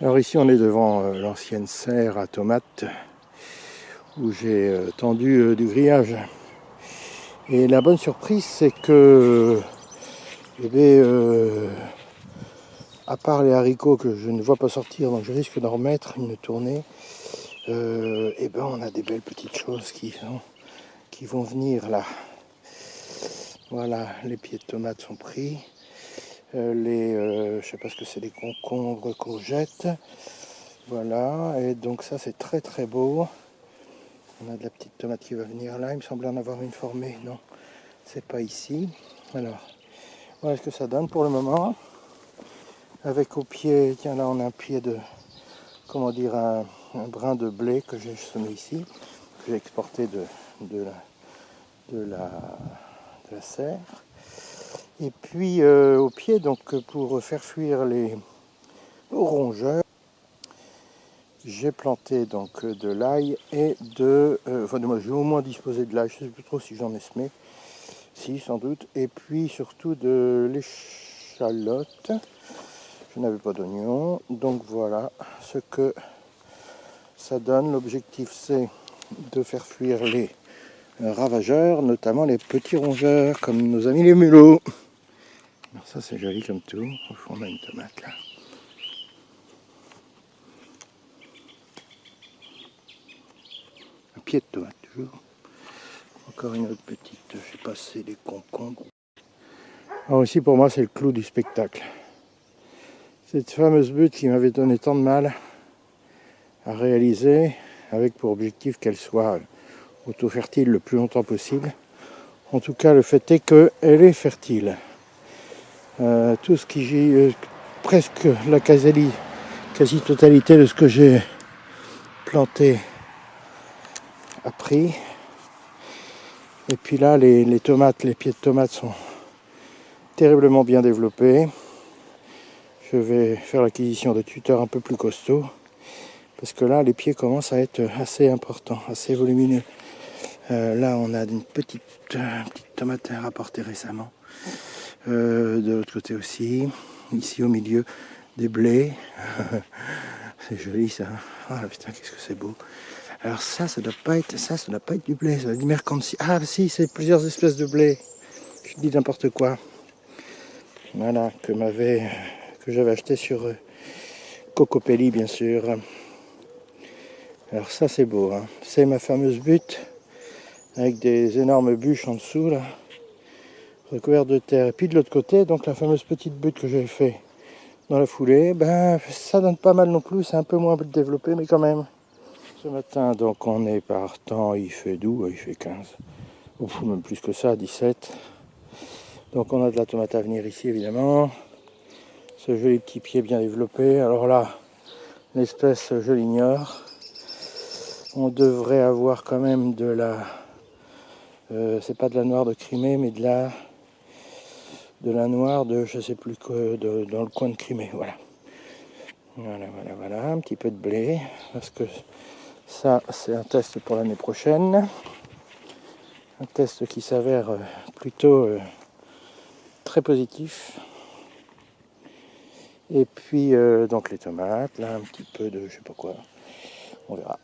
Alors ici on est devant l'ancienne serre à tomates où j'ai tendu du grillage. Et la bonne surprise c'est que à part les haricots que je ne vois pas sortir, donc je risque d'en remettre une tournée, on a des belles petites choses qui vont venir là. Voilà, les pieds de tomates sont pris. Je sais pas ce que c'est, des concombres, courgettes. Voilà, et donc ça c'est très très beau. On a de la petite tomate qui va venir là. Il me semblait en avoir une formée. Non, c'est pas ici. Alors, voilà ce que ça donne pour le moment. Avec au pied, tiens là on a un pied de, comment dire, un brin de blé que j'ai semé ici, que j'ai exporté de la serre. Et puis au pied, donc pour faire fuir les rongeurs, j'ai planté donc de l'ail et moi j'ai au moins disposé de l'ail, je ne sais plus trop si j'en ai semé, si sans doute, et puis surtout de l'échalote. Je n'avais pas d'oignon, donc voilà ce que ça donne. L'objectif c'est de faire fuir les ravageurs, notamment les petits rongeurs comme nos amis les mulots. Alors ça c'est joli comme tout. Au fond on a une tomate là. Un pied de tomate toujours. Encore une autre petite, je sais pas si c'est des concombres. Alors ici pour moi c'est le clou du spectacle. Cette fameuse butte qui m'avait donné tant de mal à réaliser, avec pour objectif qu'elle soit auto-fertile le plus longtemps possible. En tout cas le fait est qu'elle est fertile. Tout ce qui presque la quasi-totalité de ce que j'ai planté a pris. Et puis là les tomates, les pieds de tomates sont terriblement bien développés. Je vais faire l'acquisition de tuteurs un peu plus costauds parce que là les pieds commencent à être assez importants, assez volumineux. Là on a une petite tomate rapportée récemment. De l'autre côté aussi, ici au milieu des blés. C'est joli ça. Oh putain, qu'est-ce que c'est beau. Alors ça doit pas être du blé, ça doit être du mercantil. Ah si, c'est plusieurs espèces de blé. Je dis n'importe quoi. Voilà, que j'avais acheté sur Cocopelli bien sûr. Alors ça c'est beau, hein. C'est ma fameuse butte avec des énormes bûches en dessous là, recouvertes de terre. Et puis de l'autre côté, donc la fameuse petite butte que j'avais fait dans la foulée, ça donne pas mal non plus, c'est un peu moins développé mais quand même. Ce matin donc on est partant, il fait doux, il fait 15, ou même plus que ça, 17. Donc on a de la tomate à venir ici évidemment. Ce joli petit pied bien développé. Alors là, l'espèce je l'ignore. On devrait avoir quand même de la... c'est pas de la noire de Crimée, mais de la noire de je sais plus quoi, dans le coin de Crimée. Voilà. Voilà. Un petit peu de blé. Parce que ça, c'est un test pour l'année prochaine. Un test qui s'avère plutôt très positif. Et puis donc les tomates, là un petit peu de je sais pas quoi, on verra.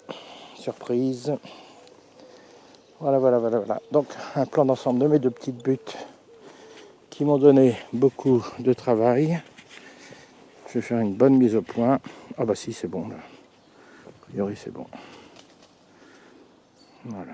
Surprise. Voilà. Donc un plan d'ensemble de mes deux petites buttes qui m'ont donné beaucoup de travail. Je vais faire une bonne mise au point. Ah bah si c'est bon là. A priori c'est bon. Voilà.